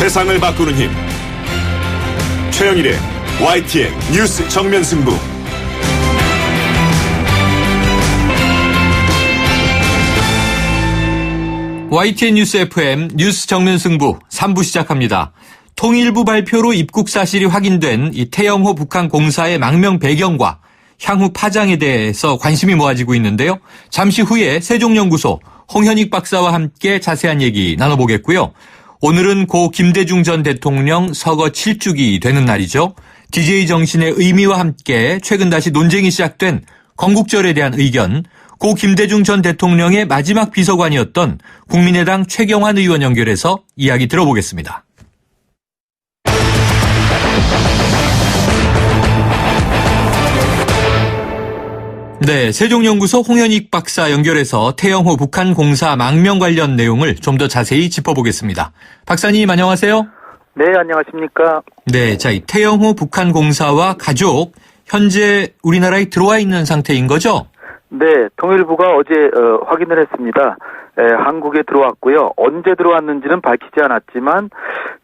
세상을 바꾸는 힘. 최영일의 YTN 뉴스 정면 승부. YTN 뉴스 FM 뉴스 정면 승부 3부 시작합니다. 통일부 발표로 입국 사실이 확인된 이 태영호 북한 공사의 망명 배경과 향후 파장에 대해서 관심이 모아지고 있는데요. 잠시 후에 세종연구소 홍현익 박사와 함께 자세한 얘기 나눠보겠고요. 오늘은 고 김대중 전 대통령 서거 7주기 되는 날이죠. DJ 정신의 의미와 함께 최근 다시 논쟁이 시작된 건국절에 대한 의견, 고 김대중 전 대통령의 마지막 비서관이었던 국민의당 최경환 의원 연결해서 이야기 들어보겠습니다. 네, 세종연구소 홍현익 박사 연결해서 태영호 북한 공사 망명 관련 내용을 좀 더 자세히 짚어보겠습니다. 박사님 안녕하세요. 네, 안녕하십니까. 네, 자, 이 태영호 북한 공사와 가족 현재 우리나라에 들어와 있는 상태인 거죠? 네, 통일부가 어제 확인을 했습니다. 한국에 들어왔고요. 언제 들어왔는지는 밝히지 않았지만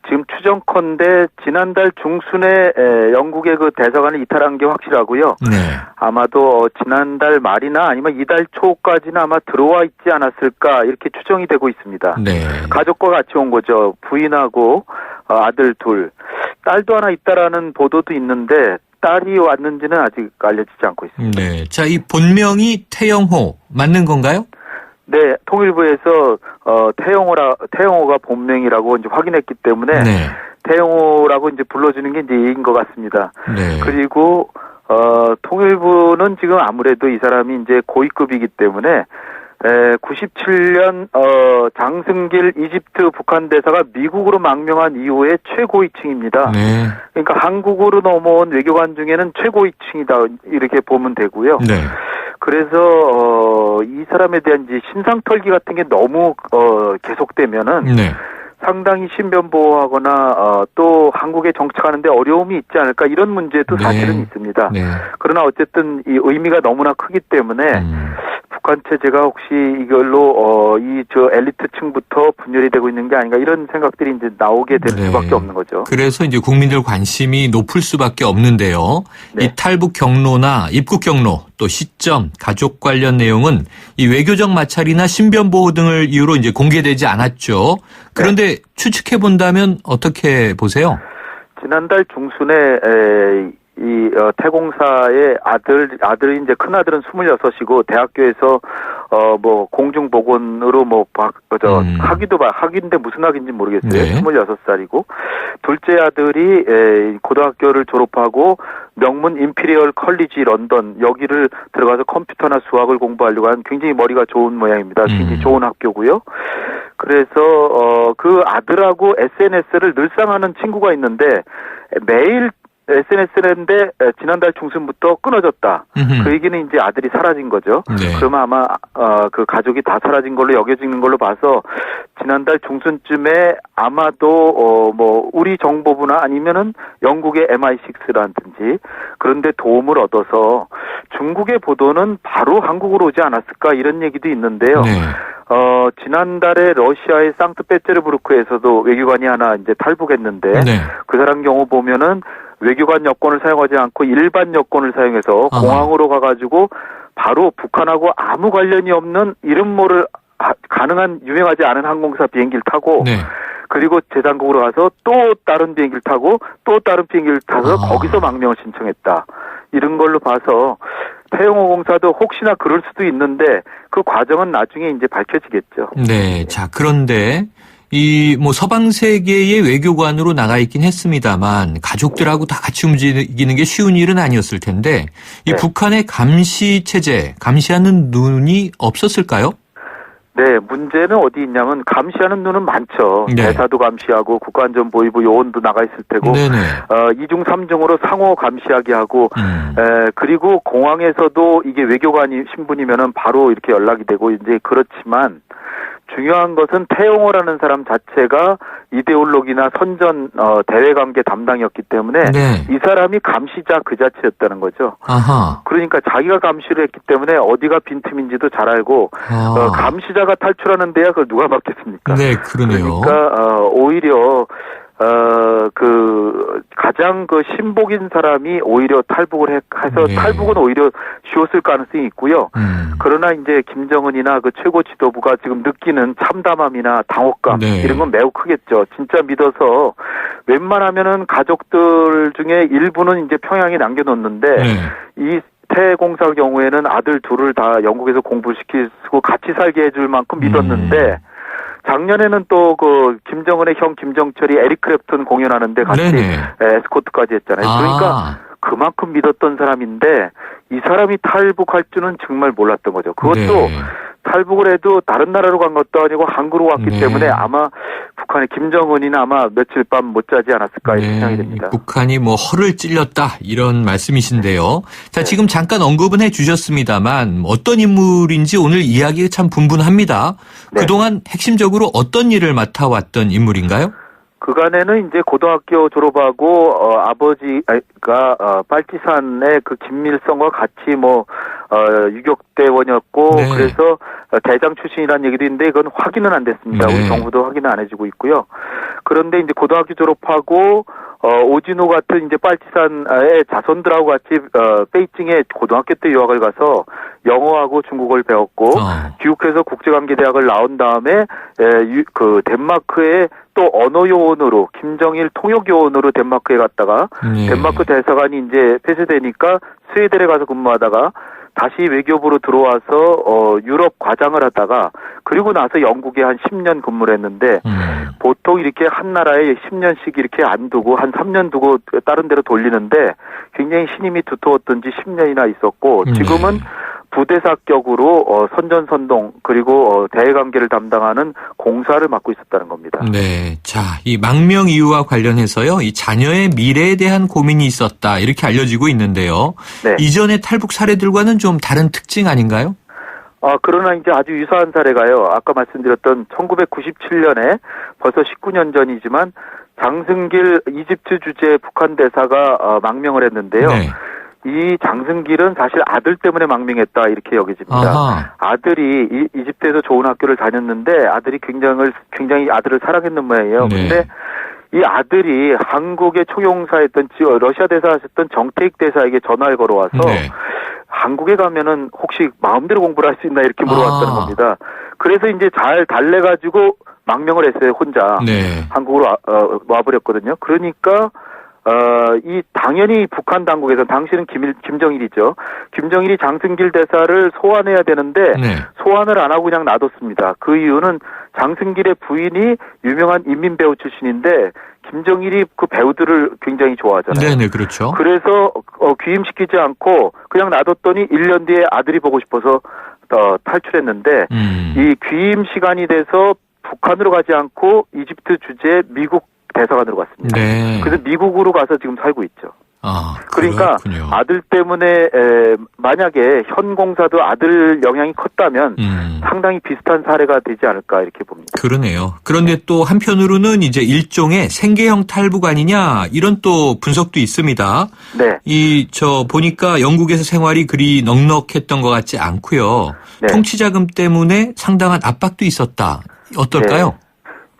지금 추정컨대 지난달 중순에 영국의 그 대사관을 이탈한 게 확실하고요. 네. 아마도 지난달 말이나 아니면 이달 초까지는 아마 들어와 있지 않았을까 이렇게 추정이 되고 있습니다. 네. 가족과 같이 온 거죠. 부인하고 아들 둘, 딸도 하나 있다라는 보도도 있는데 딸이 왔는지는 아직 알려지지 않고 있습니다. 네. 자, 이 본명이 태영호 맞는 건가요? 네, 통일부에서 태영호가 본명이라고 이제 확인했기 때문에 네. 태영호라고 이제 불러주는 게 이제 예인 것 같습니다. 네. 그리고 통일부는 지금 아무래도 이 사람이 이제 고위급이기 때문에 97년 장승길 이집트 북한 대사가 미국으로 망명한 이후에 최고위층입니다. 네. 그러니까 한국으로 넘어온 외교관 중에는 최고위층이다 이렇게 보면 되고요. 네. 그래서 이 사람에 대한 이제 신상털기 같은 게 너무 계속되면은 네. 상당히 신변 보호하거나 또 한국에 정착하는데 어려움이 있지 않을까 이런 문제도 네. 사실은 있습니다. 네. 그러나 어쨌든 이 의미가 너무나 크기 때문에 북한 체제가 혹시 이걸로 저 엘리트층부터 분열이 되고 있는 게 아닌가 이런 생각들이 이제 나오게 될 네. 수밖에 없는 거죠. 그래서 이제 국민들 관심이 높을 수밖에 없는데요. 네. 이 탈북 경로나 입국 경로 또 시점, 가족 관련 내용은 이 외교적 마찰이나 신변 보호 등을 이유로 이제 공개되지 않았죠. 그런데 추측해 본다면 어떻게 보세요? 지난달 중순에 이 태공사의 아들이 이제 큰 아들은 26이고 대학교에서 뭐 공중보건으로 학위인데 무슨 학위인지 모르겠어요. 네. 26살이고 둘째 아들이 고등학교를 졸업하고 명문 임피리얼 컬리지 런던 여기를 들어가서 컴퓨터나 수학을 공부하려고 하는 굉장히 머리가 좋은 모양입니다. 굉장히 좋은 학교고요. 그래서 그 아들하고 SNS를 늘상 하는 친구가 있는데 매일 SNS인데 지난달 중순부터 끊어졌다. 그 얘기는 이제 아들이 사라진 거죠. 네. 그러면 아마 그 가족이 다 사라진 걸로 여겨지는 걸로 봐서 지난달 중순쯤에 아마도 뭐 우리 정보부나 아니면은 영국의 MI6라든지 그런데 도움을 얻어서 중국의 보도는 바로 한국으로 오지 않았을까 이런 얘기도 있는데요. 네. 지난달에 러시아의 상트페테르부르크에서도 외교관이 하나 이제 탈북했는데 네. 그 사람 경우 보면은 외교관 여권을 사용하지 않고 일반 여권을 사용해서 공항으로 가가지고 바로 북한하고 아무 관련이 없는 이름 모를 가능한 유명하지 않은 항공사 비행기를 타고 네. 그리고 제장국으로 가서 또 다른 비행기를 타고 또 다른 비행기를 타서 거기서 망명을 신청했다. 이런 걸로 봐서 태영호 공사도 혹시나 그럴 수도 있는데 그 과정은 나중에 이제 밝혀지겠죠. 네. 자, 그런데 이 뭐 서방 세계의 외교관으로 나가 있긴 했습니다만 가족들하고 다 같이 움직이는 게 쉬운 일은 아니었을 텐데 이 네. 북한의 감시 체제, 감시하는 눈이 없었을까요? 네, 문제는 어디 있냐면 감시하는 눈은 많죠. 네. 대사도 감시하고 국가안전보위부 요원도 나가 있을 테고 네네. 2중 3중으로 상호 감시하게 하고 그리고 공항에서도 이게 외교관이 신분이면은 바로 이렇게 연락이 되고 이제 그렇지만 중요한 것은 태영호라는 사람 자체가 이데올로기나 선전 대외관계 담당이었기 때문에 네. 이 사람이 감시자 그 자체였다는 거죠. 아하. 그러니까 자기가 감시를 했기 때문에 어디가 빈틈인지도 잘 알고 감시자가 탈출하는 데야 그걸 누가 막겠습니까? 네, 그러네요. 그러니까 오히려 가장 신복인 사람이 오히려 탈북을 해서 네. 탈북은 오히려 쉬웠을 가능성이 있고요. 그러나 이제 김정은이나 그 최고 지도부가 지금 느끼는 참담함이나 당혹감 네. 이런 건 매우 크겠죠. 진짜 믿어서 웬만하면은 가족들 중에 일부는 이제 평양에 남겨놓는데 네. 이 태공사 경우에는 아들 둘을 다 영국에서 공부시키고 같이 살게 해줄 만큼 믿었는데 작년에는 또 김정은의 형 김정철이 에릭 크랩튼 공연하는데 같이 에스코트까지 했잖아요. 그러니까 그만큼 믿었던 사람인데 이 사람이 탈북할 줄은 정말 몰랐던 거죠. 그것도 탈북을 해도 다른 나라로 간 것도 아니고 한국으로 왔기 때문에 아마 북한의 김정은이는 아마 며칠 밤 못 자지 않았을까 이렇게 생각이 됩니다. 북한이 허를 찔렸다 이런 말씀이신데요. 자, 지금 잠깐 언급은 해주셨습니다만 어떤 인물인지 오늘 이야기가 참 분분합니다. 네. 그동안 핵심적으로 어떤 일을 맡아왔던 인물인가요? 그간에는 이제 고등학교 졸업하고 아버지가 빨치산의 그 김밀성과 같이 유격대원이었고 그래서 대장 출신이라는 얘기도 있는데 이건 확인은 안 됐습니다. 우리 정부도 확인은 안 해주고 있고요. 그런데 이제 고등학교 졸업하고 오진호 같은 이제 빨치산의 자손들하고 같이 베이징에 고등학교 때 유학을 가서 영어하고 중국어를 배웠고 귀국해서 국제관계대학을 나온 다음에 덴마크의 또 언어 요원으로 김정일 통역 요원으로 덴마크에 갔다가 덴마크 대사관이 이제 폐쇄되니까 스웨덴에 가서 근무하다가 다시 외교부로 들어와서 유럽 과장을 하다가 그리고 나서 영국에 한 10년 근무를 했는데 보통 이렇게 한 나라에 10년씩 이렇게 안 두고 한 3년 두고 다른 데로 돌리는데 굉장히 신임이 두터웠던지 10년이나 있었고 지금은 부대사격으로 선전선동 그리고 대외관계를 담당하는 공사를 맡고 있었다는 겁니다. 네, 자, 이 망명 이유와 관련해서요, 이 자녀의 미래에 대한 고민이 있었다 이렇게 알려지고 있는데요. 네. 이전의 탈북 사례들과는 좀 다른 특징 아닌가요? 그러나 이제 아주 유사한 사례가요. 아까 말씀드렸던 1997년에 벌써 19년 전이지만 장승길 이집트 주재 북한 대사가 망명을 했는데요. 네. 이 장승길은 사실 아들 때문에 망명했다 이렇게 여겨집니다. 아하. 아들이 이집트에서 좋은 학교를 다녔는데 아들이 굉장히 아들을 사랑했는 모양이에요. 그런데 이 아들이 한국의 총영사였던 러시아 대사하셨던 정태익 대사에게 전화를 걸어와서 한국에 가면은 혹시 마음대로 공부를 할 수 있나 이렇게 물어봤다는 겁니다. 그래서 이제 잘 달래가지고 망명을 했어요, 혼자. 한국으로 와버렸거든요. 그러니까 당연히 북한 당국에서 당시는 김정일이죠. 김정일이 장승길 대사를 소환해야 되는데 소환을 안 하고 그냥 놔뒀습니다. 그 이유는 장승길의 부인이 유명한 인민배우 출신인데 김정일이 그 배우들을 굉장히 좋아하잖아요. 네, 그렇죠. 그래서 귀임시키지 않고 그냥 놔뒀더니 1년 뒤에 아들이 보고 싶어서 탈출했는데 이 귀임 시간이 돼서 북한으로 가지 않고 이집트 주재 미국 대사관으로 갔습니다. 그래서 미국으로 가서 지금 살고 있죠. 그러니까 그렇군요. 아들 때문에 만약에 현 공사도 아들 영향이 컸다면 상당히 비슷한 사례가 되지 않을까 이렇게 봅니다. 그러네요. 그런데 또 한편으로는 이제 일종의 생계형 탈북 아니냐 이런 또 분석도 있습니다. 보니까 영국에서 생활이 그리 넉넉했던 것 같지 않고요. 통치자금 때문에 상당한 압박도 있었다. 어떨까요?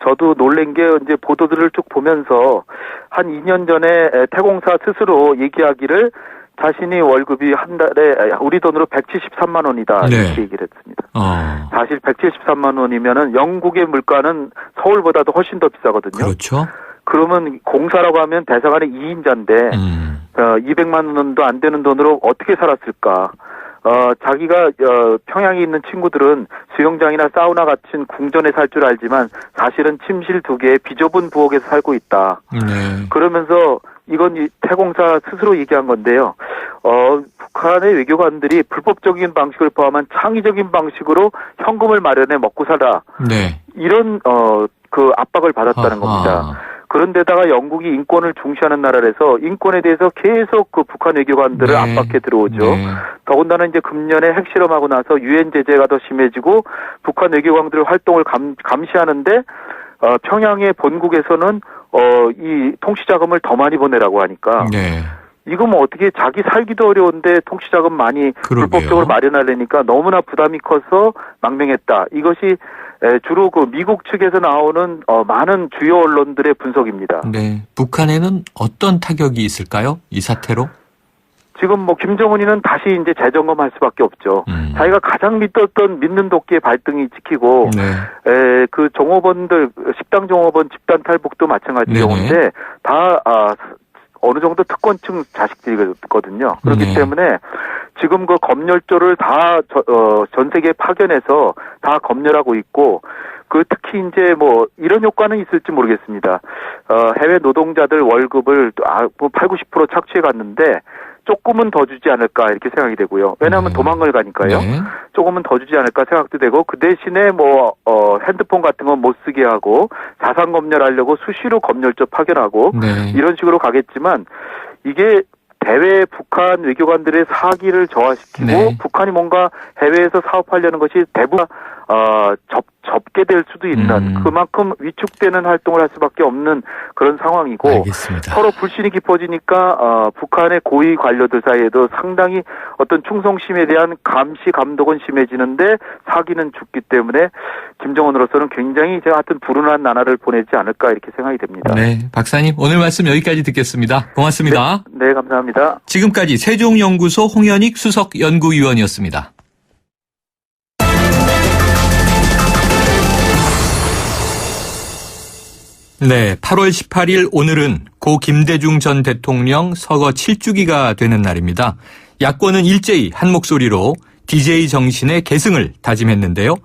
저도 놀란 게 이제 보도들을 쭉 보면서 한 2년 전에 태공사 스스로 얘기하기를 자신이 월급이 한 달에 우리 돈으로 173만 원이다 이렇게 얘기를 했습니다. 사실 173만 원이면은 영국의 물가는 서울보다도 훨씬 더 비싸거든요. 그렇죠. 그러면 공사라고 하면 대사관의 2인자인데 200만 원도 안 되는 돈으로 어떻게 살았을까? 자기가 평양에 있는 친구들은 수영장이나 사우나 같은 궁전에 살 줄 알지만 사실은 침실 2개의 비좁은 부엌에서 살고 있다. 그러면서 이건 태공사 스스로 얘기한 건데요. 북한의 외교관들이 불법적인 방식을 포함한 창의적인 방식으로 현금을 마련해 먹고 살아. 이런 그 압박을 받았다는 겁니다. 그런데다가 영국이 인권을 중시하는 나라라서 인권에 대해서 계속 그 북한 외교관들을 압박해 들어오죠. 더군다나 이제 금년에 핵실험하고 나서 유엔 제재가 더 심해지고 북한 외교관들의 활동을 감시하는데 평양의 본국에서는 이 통치자금을 더 많이 보내라고 하니까 이거 뭐 어떻게 자기 살기도 어려운데 통치자금 많이 불법적으로 마련하려니까 너무나 부담이 커서 망명했다. 이것이 주로 그 미국 측에서 나오는 많은 주요 언론들의 분석입니다. 네. 북한에는 어떤 타격이 있을까요? 이 사태로? 지금 뭐 김정은이는 다시 이제 재점검할 수밖에 없죠. 자기가 가장 믿는 도끼의 발등이 찍히고, 네. 그 종업원들, 식당 종업원 집단 탈북도 마찬가지 네네. 경우인데, 다, 어느 정도 특권층 자식들이거든요. 그렇기 네. 때문에 지금 그 검열조를 다, 전 세계에 파견해서 다 검열하고 있고, 특히 이제 뭐 이런 효과는 있을지 모르겠습니다. 해외 노동자들 월급을 80-90% 착취해 갔는데 조금은 더 주지 않을까 이렇게 생각이 되고요. 왜냐하면 네. 도망을 가니까요. 네. 조금은 더 주지 않을까 생각도 되고 그 대신에 뭐 핸드폰 같은 건 못 쓰게 하고 자산 검열하려고 수시로 검열조 파견하고 네. 이런 식으로 가겠지만 이게 대외 북한 외교관들의 사기를 저하시키고 네. 북한이 뭔가 해외에서 사업하려는 것이 대부분 접게 될 수도 있는 그만큼 위축되는 활동을 할 수밖에 없는 그런 상황이고 알겠습니다. 서로 불신이 깊어지니까 북한의 고위 관료들 사이에도 상당히 어떤 충성심에 대한 감시 감독은 심해지는데 사기는 죽기 때문에 김정은으로서는 굉장히 하여튼 불운한 나날을 보내지 않을까 이렇게 생각이 됩니다. 네, 박사님 오늘 말씀 여기까지 듣겠습니다. 고맙습니다. 네, 감사합니다. 지금까지 세종연구소 홍현익 수석연구위원이었습니다. 네, 8월 18일 오늘은 고 김대중 전 대통령 서거 7주기가 되는 날입니다. 야권은 일제히 한 목소리로 DJ 정신의 계승을 다짐했는데요.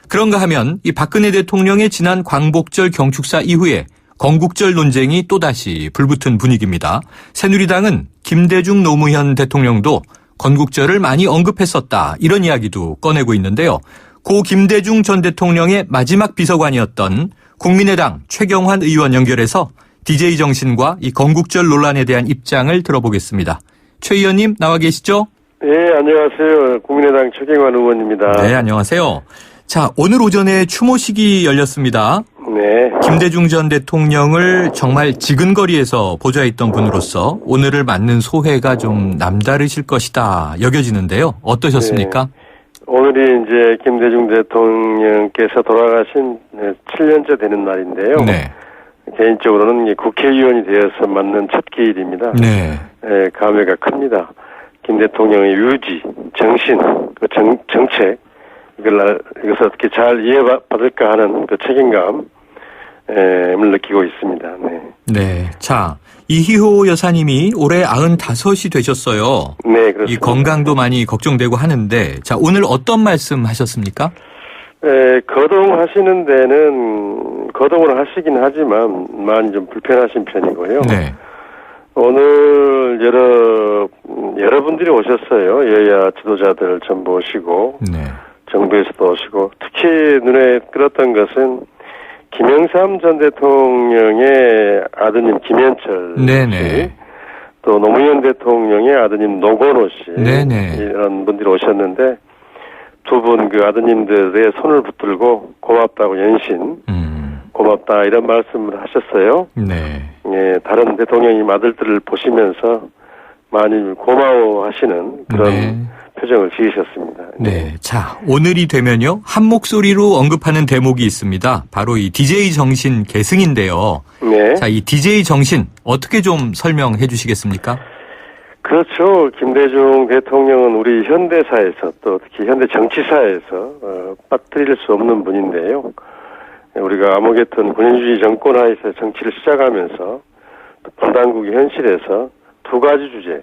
그런가 하면 이 박근혜 대통령의 지난 광복절 경축사 이후에 건국절 논쟁이 또다시 불붙은 분위기입니다. 새누리당은 김대중 노무현 대통령도 건국절을 많이 언급했었다. 이런 이야기도 꺼내고 있는데요. 고 김대중 전 대통령의 마지막 비서관이었던 국민의당 최경환 의원 연결해서 DJ 정신과 이 건국절 논란에 대한 입장을 들어보겠습니다. 최 의원님 나와 계시죠? 네, 안녕하세요. 국민의당 최경환 의원입니다. 네, 안녕하세요. 자, 오늘 오전에 추모식이 열렸습니다. 네. 김대중 전 대통령을 정말 지근거리에서 보좌했던 분으로서 오늘을 맞는 소회가 좀 남다르실 것이다 여겨지는데요. 어떠셨습니까? 네. 오늘이 이제 김대중 대통령께서 돌아가신 7년째 되는 날인데요. 네. 개인적으로는 국회의원이 되어서 맞는 첫 기일입니다. 네. 네, 감회가 큽니다. 김 대통령의 유지, 정신, 정책, 이것을 어떻게 잘 이해받을까 하는 그 책임감을 느끼고 있습니다. 네. 네. 자, 이희호 여사님이 올해 95이 되셨어요. 네, 그렇습니다. 이 건강도 많이 걱정되고 하는데, 자, 오늘 어떤 말씀 하셨습니까? 거동하시는 데는 거동을 하시긴 하지만 많이 좀 불편하신 편이고요. 네. 오늘 여러분들이 오셨어요. 여야 지도자들 전부 오시고 네. 정부에서도 오시고 특히 눈에 끌었던 것은 김영삼 전 대통령의 아드님 김현철 네네. 씨, 또 노무현 대통령의 아드님 노건호 씨 네네. 이런 분들이 오셨는데 두 분 그 아드님들의 손을 붙들고 고맙다고 연신 고맙다 이런 말씀을 하셨어요. 네. 예, 다른 대통령님 아들들을 보시면서 많이 고마워하시는 그런 네. 표정을 지으셨습니다. 네. 자, 오늘이 되면요. 한 목소리로 언급하는 대목이 있습니다. 바로 이 DJ 정신 계승인데요. 네. 자, 이 DJ 정신 어떻게 좀 설명해 주시겠습니까? 그렇죠. 김대중 대통령은 우리 현대사에서 또 특히 현대 정치사에서 빠뜨릴 수 없는 분인데요. 우리가 암흑했던 군인주의 정권 하에서 정치를 시작하면서 분단국의 현실에서 두 가지 주제,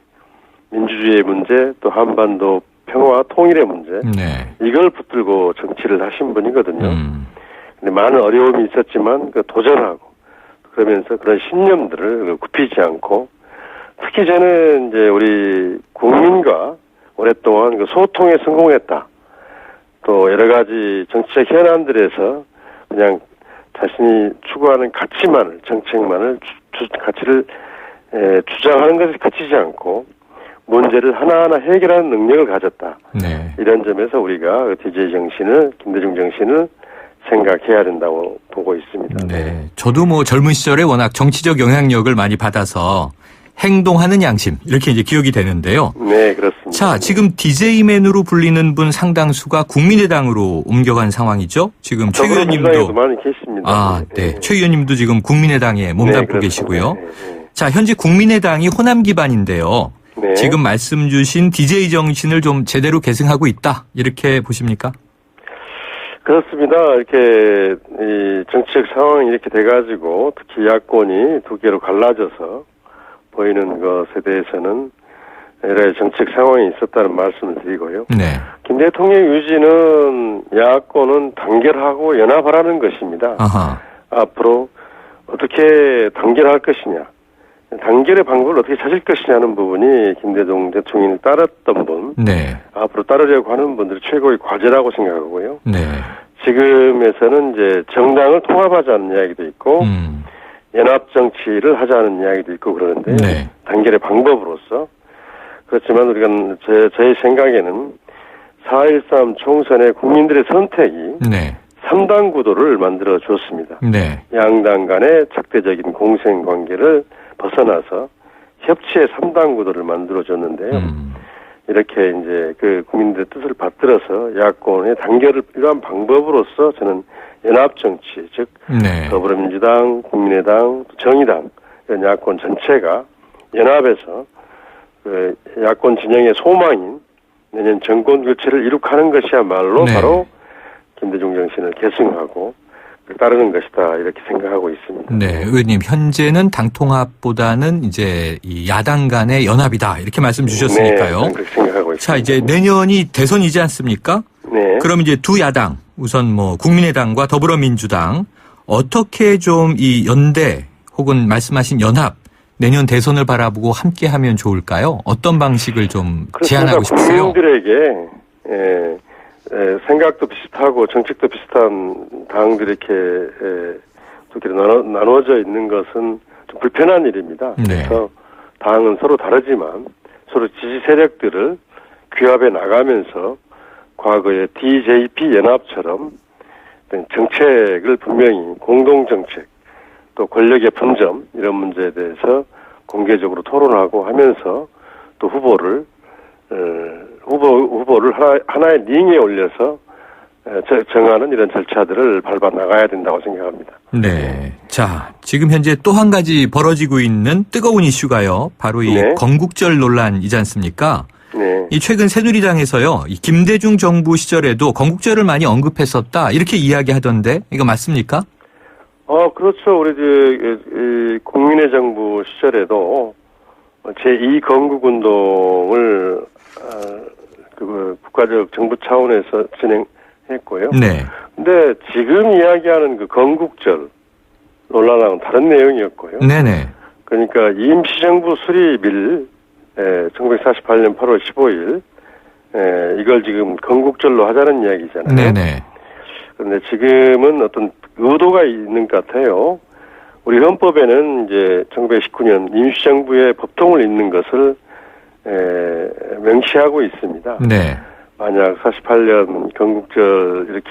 민주주의의 문제, 또 한반도 평화와 통일의 문제, 네. 이걸 붙들고 정치를 하신 분이거든요. 근데 많은 어려움이 있었지만 도전하고 그러면서 그런 신념들을 굽히지 않고 특히 저는 이제 우리 국민과 오랫동안 소통에 성공했다. 또 여러 가지 정치적 현안들에서 그냥 자신이 추구하는 가치만을, 정책만을, 가치를 주장하는 것에 그치지 않고 문제를 하나하나 해결하는 능력을 가졌다. 네. 이런 점에서 우리가 DJ 정신을, 김대중 정신을 생각해야 된다고 보고 있습니다. 네. 저도 젊은 시절에 워낙 정치적 영향력을 많이 받아서 행동하는 양심 이렇게 이제 기억이 되는데요. 네, 그렇습니다. 자, 지금 DJ맨으로 불리는 분 상당수가 국민의당으로 옮겨간 상황이죠. 지금 최 의원님도 많이 계십니다. 네. 최 의원님도 지금 국민의당에 몸담고 네, 계시고요. 네. 자, 현재 국민의당이 호남 기반인데요. 네. 지금 말씀 주신 DJ 정신을 좀 제대로 계승하고 있다. 이렇게 보십니까? 그렇습니다. 이렇게 이 정치적 상황이 이렇게 돼가지고 특히 야권이 두 개로 갈라져서 보이는 것에 대해서는 여러 정치적 상황이 있었다는 말씀을 드리고요. 네. 김 대통령 유지는 야권은 단결하고 연합하라는 것입니다. 아하. 앞으로 어떻게 단결할 것이냐, 단결의 방법을 어떻게 찾을 것이냐는 부분이 김대중 대통령이 따랐던 분, 네. 앞으로 따르려고 하는 분들이 최고의 과제라고 생각하고요. 네. 지금에서는 이제 정당을 통합하자는 이야기도 있고, 연합 정치를 하자는 이야기도 있고 그러는데, 네. 단결의 방법으로서. 그렇지만 우리가 제 생각에는 4.13 총선의 국민들의 선택이 네. 3당 구도를 만들어 줬습니다. 네. 양당 간의 적대적인 공생 관계를 벗어나서 협치의 3당 구도를 만들어 줬는데요. 이렇게 이제 그 국민들의 뜻을 받들어서 야권의 단결을 필요한 방법으로서 저는 연합 정치, 즉 네. 더불어민주당, 국민의당, 정의당 이런 야권 전체가 연합해서 그 야권 진영의 소망인 내년 정권 교체를 이룩하는 것이야말로 네. 바로 김대중 정신을 계승하고 따르는 것이다 이렇게 생각하고 있습니다. 네, 의원님 현재는 당 통합보다는 이제 이 야당 간의 연합이다 이렇게 말씀 주셨으니까요. 네, 그렇게 생각하고 있습니다. 자, 이제 내년이 대선이지 않습니까? 네. 그럼 이제 두 야당 우선 뭐 국민의당과 더불어민주당 어떻게 좀 이 연대 혹은 말씀하신 연합 내년 대선을 바라보고 함께하면 좋을까요? 어떤 방식을 좀 제안하고 싶으세요? 국민들에게 생각도 비슷하고 정책도 비슷한 당들이 이렇게 두 개로 나누어져 있는 것은 좀 불편한 일입니다. 네. 그래서 당은 서로 다르지만 서로 지지 세력들을 규합해 나가면서 과거의 DJP 연합처럼 정책을 분명히 공동정책 또 권력의 분점 이런 문제에 대해서 공개적으로 토론하고 하면서 또 후보를 하나의 링에 올려서 정하는 이런 절차들을 밟아 나가야 된다고 생각합니다. 네. 자, 지금 현재 또 한 가지 벌어지고 있는 뜨거운 이슈가요. 바로 이 네. 건국절 논란이지 않습니까? 네. 이 최근 새누리당에서요. 이 김대중 정부 시절에도 건국절을 많이 언급했었다. 이렇게 이야기하던데 이거 맞습니까? 그렇죠. 우리 국민의 정부 시절에도 제2 건국운동을 국가적 정부 차원에서 진행했고요. 네. 근데 지금 이야기하는 그 건국절 논란하고는 다른 내용이었고요. 네네. 그러니까 임시정부 수립일 1948년 8월 15일 이걸 지금 건국절로 하자는 이야기잖아요. 네네. 그런데 지금은 어떤 의도가 있는 것 같아요. 우리 헌법에는 이제 1919년 임시정부의 법통을 잇는 것을 명시하고 있습니다. 네. 만약 48년 건국절 이렇게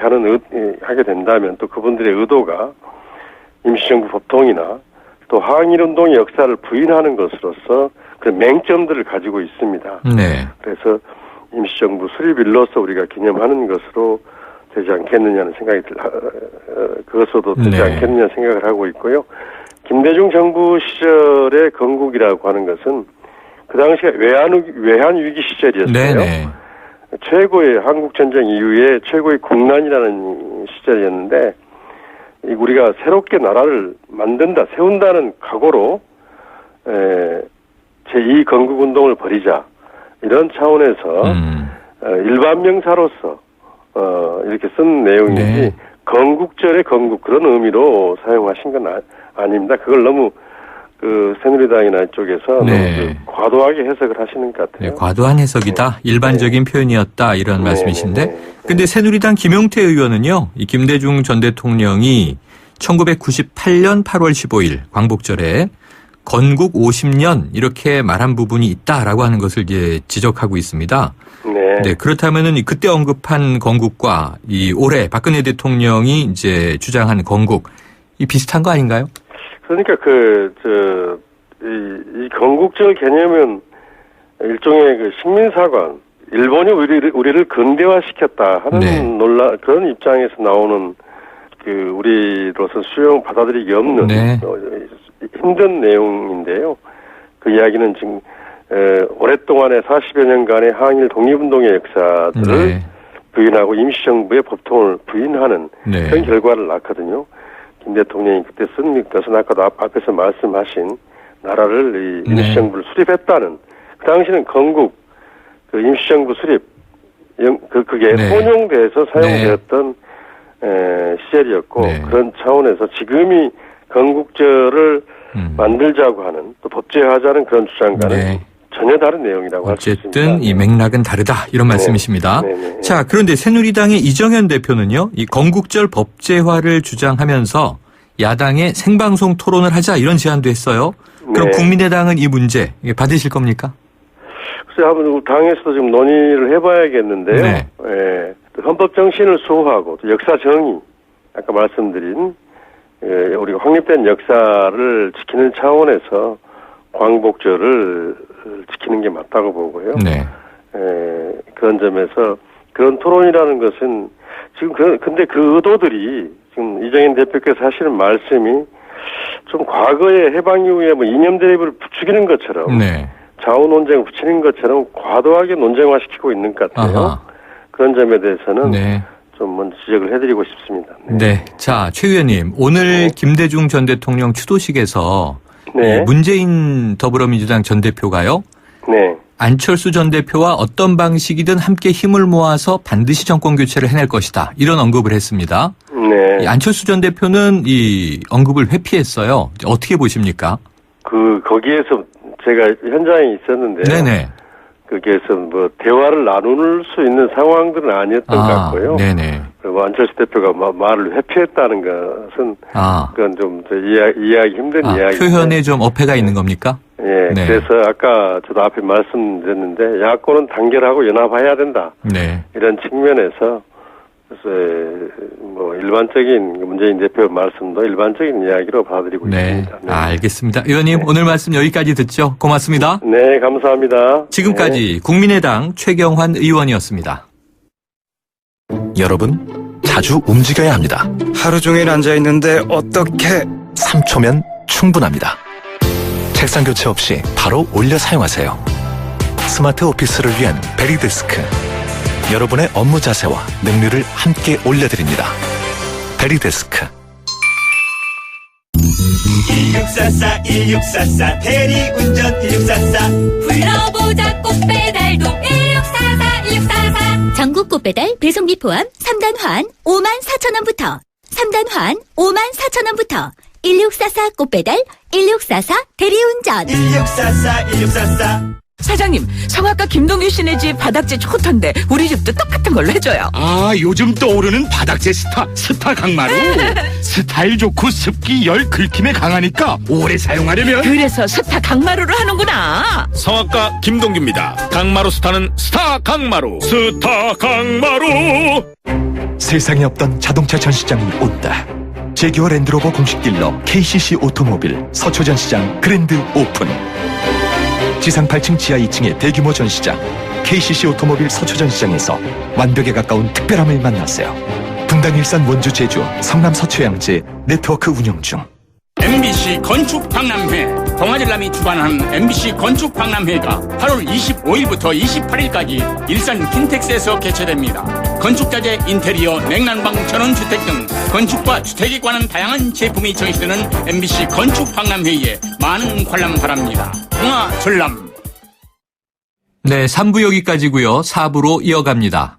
하게 된다면 또 그분들의 의도가 임시정부 법통이나 또 항일운동의 역사를 부인하는 것으로서 그런 맹점들을 가지고 있습니다. 네. 그래서 임시정부 수립일로서 우리가 기념하는 것으로 되지 않겠느냐는 생각이 그것으로도 되지 네. 않겠느냐 생각을 하고 있고요. 김대중 정부 시절의 건국이라고 하는 것은 그 당시에 외환위기 시절이었어요. 네네. 최고의 한국전쟁 이후에 최고의 국난이라는 시절이었는데 우리가 새롭게 나라를 세운다는 각오로 제2 건국운동을 벌이자 이런 차원에서 일반 명사로서 이렇게 쓴 내용이지 네. 건국절의 건국 그런 의미로 사용하신 건 아닙니다. 그걸 너무 새누리당이나 이쪽에서 네. 너무 과도하게 해석을 하시는 것 같아요. 네, 과도한 해석이다. 일반적인 표현이었다. 이런 말씀이신데. 근데 새누리당 김용태 의원은요. 이 김대중 전 대통령이 1998년 8월 15일 광복절에 건국 50년 이렇게 말한 부분이 있다라고 하는 것을 이제 지적하고 있습니다. 네. 네, 그렇다면은 그때 언급한 건국과 이 올해 박근혜 대통령이 이제 주장한 건국 이 비슷한 거 아닌가요? 그러니까 이 건국절 개념은 일종의 그 식민사관, 일본이 우리를 근대화시켰다 하는 네. 그런 입장에서 나오는 그 우리로서 수용 받아들이기 없는 네. 힘든 내용인데요. 그 이야기는 지금 오랫동안의 40여 년간의 항일 독립운동의 역사들을 네. 부인하고 임시정부의 법통을 부인하는 네. 그런 결과를 낳거든요. 김 대통령이 그때 쓴 것은 아까도 앞에서 말씀하신 나라를 이 임시정부를 수립했다는, 그 당시는 건국 그 임시정부 수립 그게 네. 혼용돼서 사용되었던 시절이었고, 네. 그런 차원에서 지금이 건국절을 만들자고 하는, 또 법제화하자는 그런 주장과는 네. 전혀 다른 내용이라고 할 수 있습니다. 어쨌든 이 맥락은 다르다 이런 말씀이십니다. 네. 자, 그런데 새누리당의 이정현 대표는요, 이 건국절 법제화를 주장하면서 야당의 생방송 토론을 하자 이런 제안도 했어요. 그럼 네. 국민의당은 이 문제 받으실 겁니까? 글쎄, 한번 당에서도 지금 논의를 해봐야겠는데요. 네. 예, 헌법 정신을 수호하고 또 역사 정의, 아까 말씀드린 우리가 확립된 역사를 지키는 차원에서 광복절을 지키는 게 맞다고 보고요. 네. 그런 점에서 그런 토론이라는 것은 지금 근데 그 의도들이 지금 이정현 대표께서 하시는 말씀이 좀 과거의 해방 이후에 뭐 이념 대립을 부추기는 것처럼, 네. 좌우 논쟁을 붙이는 것처럼 과도하게 논쟁화시키고 있는 것 같아요. 아하. 그런 점에 대해서는 네. 좀 먼저 지적을 해드리고 싶습니다. 네. 자, 최 의원님, 오늘 김대중 전 대통령 추도식에서 네. 이 문재인 더불어민주당 전 대표가요, 네. 안철수 전 대표와 어떤 방식이든 함께 힘을 모아서 반드시 정권 교체를 해낼 것이다. 이런 언급을 했습니다. 네. 이 안철수 전 대표는 이 언급을 회피했어요. 어떻게 보십니까? 거기에서 제가 현장에 있었는데요. 네네. 거기에서 뭐 대화를 나눌 수 있는 상황들은 아니었던 것 같고요. 네네. 그리고 안철수 대표가 말을 회피했다는 것은 그건 좀 이해하기 힘든 이야기. 표현에 좀 어폐가 있는 겁니까? 예. 네. 그래서 아까 저도 앞에 말씀드렸는데 야권은 단결하고 연합해야 된다. 네. 이런 측면에서 그래서 뭐 일반적인 문재인 대표 말씀도 일반적인 이야기로 받아들이고 네. 있습니다. 네. 알겠습니다. 의원님, 오늘 말씀 여기까지 듣죠. 고맙습니다. 네, 감사합니다. 지금까지 국민의당 최경환 의원이었습니다. 여러분, 자주 움직여야 합니다. 하루 종일 앉아있는데 어떻게 3초면 충분합니다. 책상 교체 없이 바로 올려 사용하세요. 스마트 오피스를 위한 베리데스크. 여러분의 업무 자세와 능률을 함께 올려드립니다. 베리데스크. 1644 대리운전 1644 불러보자 꽃배달도 1644 전국 꽃배달 배송비 포함 3단 환 54,000원부터 3단 환 54,000원부터 1644 꽃배달 1644 대리운전 1644 사장님, 성악가 김동규 씨네 집 바닥재 좋던데 우리 집도 똑같은 걸로 해줘요. 아, 요즘 떠오르는 바닥재 스타 강마루. 스타일 좋고 습기 열 긁힘에 강하니까 오래 사용하려면 그래서 스타 강마루를 하는구나. 성악가 김동규입니다. 강마루 스타는 스타 강마루. 스타 강마루. 세상에 없던 자동차 전시장이 온다. 제규어 랜드로버 공식 딜러 KCC 오토모빌 서초 전시장 그랜드 오픈. 지상 8층 지하 2층의 대규모 전시장 KCC 오토모빌 서초 전시장에서 완벽에 가까운 특별함을 만나세요. 분당, 일산, 원주, 제주, 성남, 서초양지 네트워크 운영 중. MBC 건축박람회. 동아일람이 주관하는 MBC 건축박람회가 8월 25일부터 28일까지 일산 킨텍스에서 개최됩니다. 건축자재, 인테리어, 냉난방, 전원주택 등 건축과 주택에 관한 다양한 제품이 전시되는 MBC 건축박람회에 많은 관람 바랍니다. 동아 전람. 네, 3부 여기까지고요. 4부로 이어갑니다.